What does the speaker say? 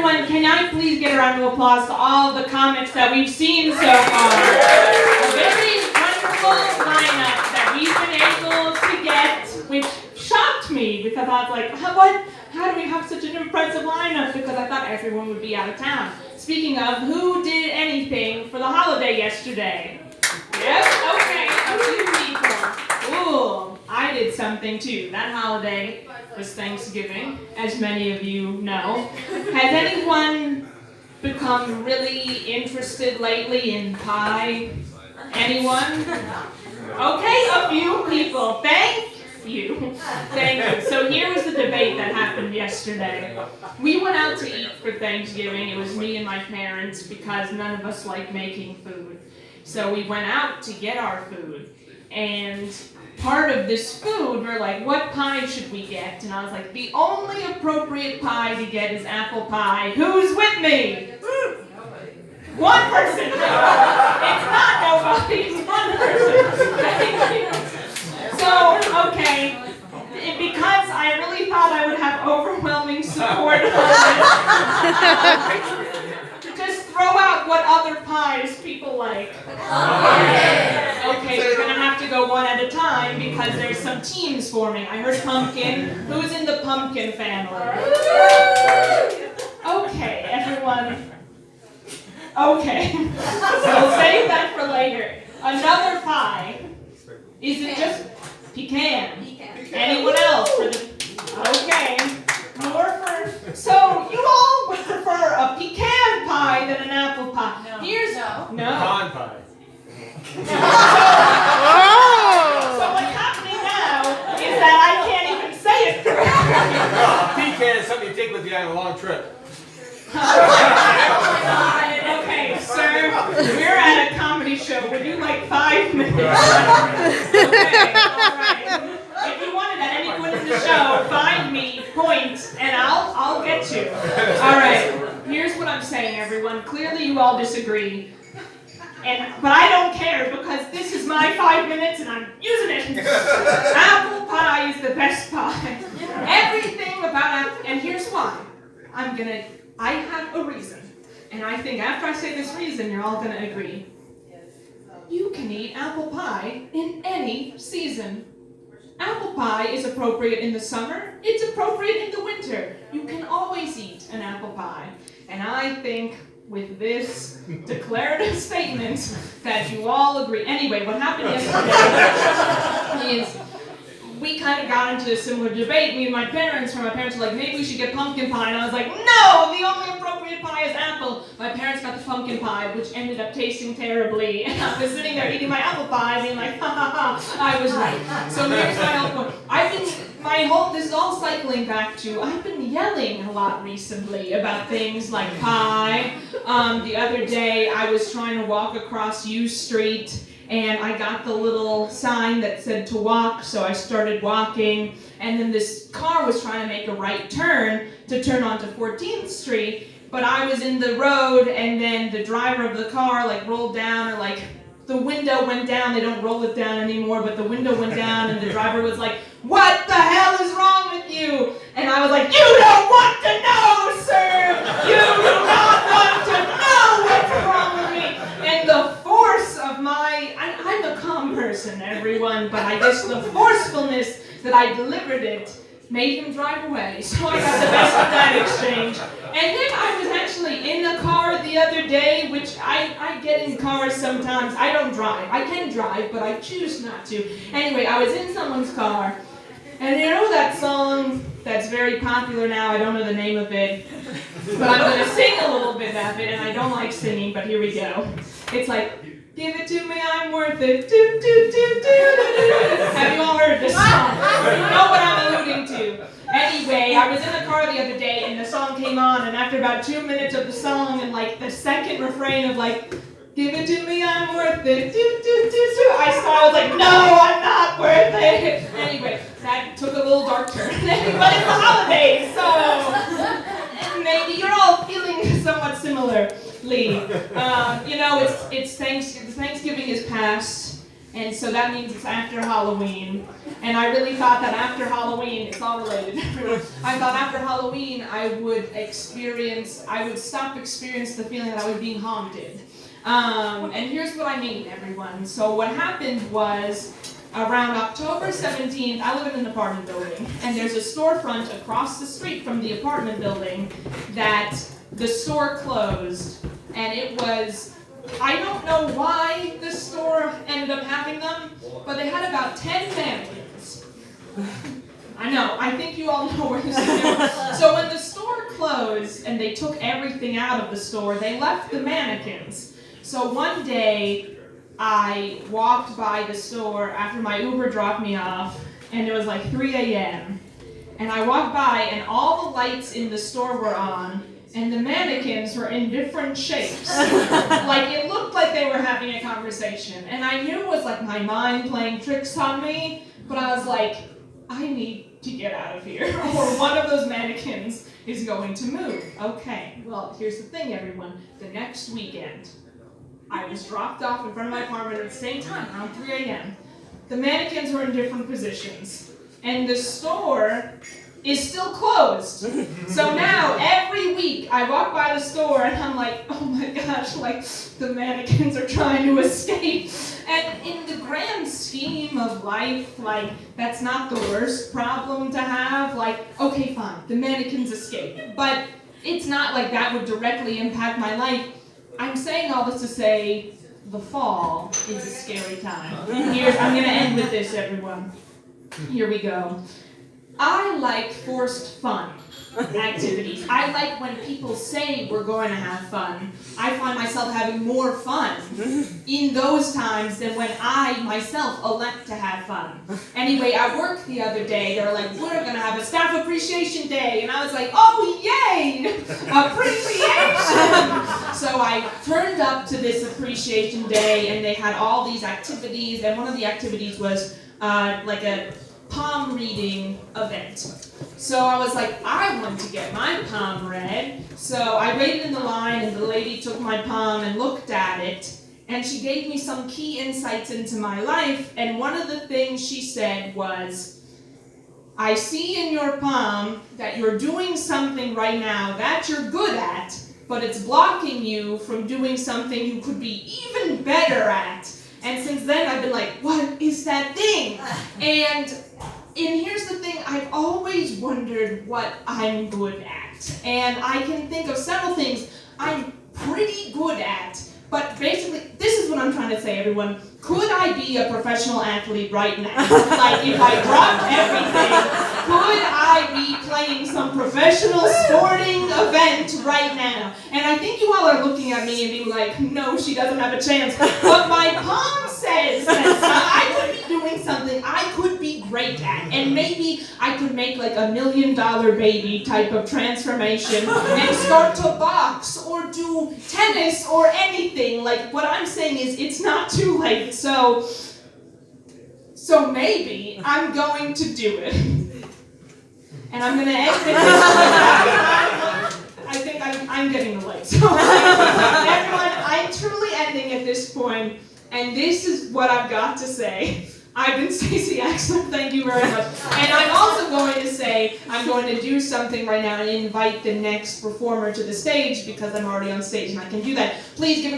everyone, can I please get a round of applause to all the comics that we've seen so far? A very wonderful lineup that we've been able to get, which shocked me because I was like, how do we have such an impressive lineup? Because I thought everyone would be out of town. Speaking of, who did anything for the holiday yesterday? Yep, okay, a few people. Ooh, I did something too. That holiday was Thanksgiving, as many of you know. Has anyone become really interested lately in pie? Anyone? Okay, a few people. Thank you. Thank you. So here was the debate that happened yesterday. We went out to eat for Thanksgiving. It was me and my parents because none of us like making food. So we went out to get our food. And part of this food, we're like, what pie should we get? And I was like, the only appropriate pie to get is apple pie. Who's with me? One person. It's not nobody. It's one person. So, okay. Because I really thought I would have overwhelming support on this. Just throw out what other pies people like. Okay, we're gonna have to go one at a time because there's some teams forming. I heard pumpkin. Who's in the pumpkin family? Okay, everyone. Okay, we'll save that for later. Another pie. Is it just pecan? Anyone else for the? Okay, more for. So you all would prefer a pecan pie than an apple pie? No. Here's No. Pecan pie. So what's happening now is that I can't even say it correctly. Pecan is something you take with you on a long trip. Okay, sir, we're at a comedy show. Would you like 5 minutes? Okay, all right. If you want it at any point in the show, find me, point, and I'll get you. All right, here's what I'm saying, everyone. Clearly you all disagree. But I don't care because this is my 5 minutes and I'm using it. Apple pie is the best pie. Everything about apple, and here's why. I have a reason. And I think after I say this reason, you're all gonna agree. You can eat apple pie in any season. Apple pie is appropriate in the summer. It's appropriate in the winter. You can always eat an apple pie. And I think with this declarative statement that you all agree. Anyway, what happened yesterday is we kind of got into a similar debate, me and my parents, where my parents were like, maybe we should get pumpkin pie, and I was like, no, the only appropriate pie is apple. My parents got the pumpkin pie, which ended up tasting terribly, and I was sitting there eating my apple pie, being like, ha ha ha, I was right. So here's my whole point. This is all cycling back to, I've been yelling a lot recently about things like pie. The other day, I was trying to walk across U Street, and I got the little sign that said to walk, so I started walking, and then this car was trying to make a right turn to turn onto 14th Street, but I was in the road, and then the driver of the car rolled down, or the window went down. They don't roll it down anymore, but the window went down, and the driver was like, what the hell is wrong with you? And I was like, you don't want to know, sir! You do not want to know what's wrong with me! And the force of I'm a calm person, everyone, but I guess the forcefulness that I delivered it made him drive away. So I got the best of that exchange. And then I was actually in a car the other day, which I get in cars sometimes. I don't drive. I can drive, but I choose not to. Anyway, I was in someone's car, and you know that song that's very popular now? I don't know the name of it, but I'm going to sing a little bit of it, and I don't like singing, but here we go. It's like, give it to me, I'm worth it. Do, do, do, do, do. Have you all heard this song? You know what I'm alluding to. Anyway, I was in the car the other day, and the song came on, and after about 2 minutes of the song, and the second refrain of give it to me, I'm worth it. Do, do, do, do. I was like, no, I'm not worth it. Anyway, that took a little dark turn. But it's the holidays, so maybe you're all feeling somewhat similarly. It's Thanksgiving is past. And so that means it's after Halloween. And I really thought that after Halloween, it's all related. I thought after Halloween I would stop experiencing the feeling that I was being haunted. And here's what I mean, everyone. So what happened was, around October 17th, I live in an apartment building, and there's a storefront across the street from the apartment building that the store closed, and it was, I don't know why the store ended up having them, but they had about 10 mannequins. I know, I think you all know where this is going. So when the store closed and they took everything out of the store, they left the mannequins. So one day, I walked by the store after my Uber dropped me off, and it was like 3 a.m. And I walked by, and all the lights in the store were on, and the mannequins were in different shapes. Like, it looked like they were having a conversation. And I knew it was like my mind playing tricks on me, but I was like, I need to get out of here, or one of those mannequins is going to move. Okay, well, here's the thing, everyone. The next weekend, I was dropped off in front of my apartment at the same time, around 3 a.m. The mannequins were in different positions, and the store is still closed. So now, every week, I walk by the store, and I'm like, oh my gosh, like, the mannequins are trying to escape. And in the grand scheme of life, like, that's not the worst problem to have. Like, okay, fine, the mannequins escape. But it's not like that would directly impact my life. I'm saying all this to say the fall is a scary time. I'm going to end with this, everyone. Here we go. I like forced fun activities. I like when people say we're going to have fun. I find myself having more fun in those times than when I myself elect to have fun. Anyway, at work the other day, they were like, we're going to have a staff appreciation day. And I was like, oh, yay! Appreciation! So I turned up to this appreciation day, and they had all these activities. And one of the activities was like a palm reading event. So I was like, I want to get my palm read. So I waited in the line, and the lady took my palm and looked at it, and she gave me some key insights into my life. And one of the things she said was, I see in your palm that you're doing something right now that you're good at, but it's blocking you from doing something you could be even better at. And since then, I've been like, what is that thing? And here's the thing, I've always wondered what I'm good at. And I can think of several things I'm pretty good at. But basically, this is what I'm trying to say, everyone. Could I be a professional athlete right now? Like, if I dropped everything, could I be playing some professional sporting event right now? And I think you all are looking at me and being like, no, she doesn't have a chance. But my palm says that I could be doing something I could be great at. And maybe I could make like $1 million baby type of transformation and start to box or do tennis or anything. Like, what I'm saying is it's not too late. So maybe I'm going to do it. And I'm going to end with this. I think I'm getting the light. So everyone, I'm truly ending at this point, and this is what I've got to say. I've been Stacey Axler, thank you very much. And I'm also going to say, I'm going to do something right now and invite the next performer to the stage because I'm already on stage and I can do that. Please give a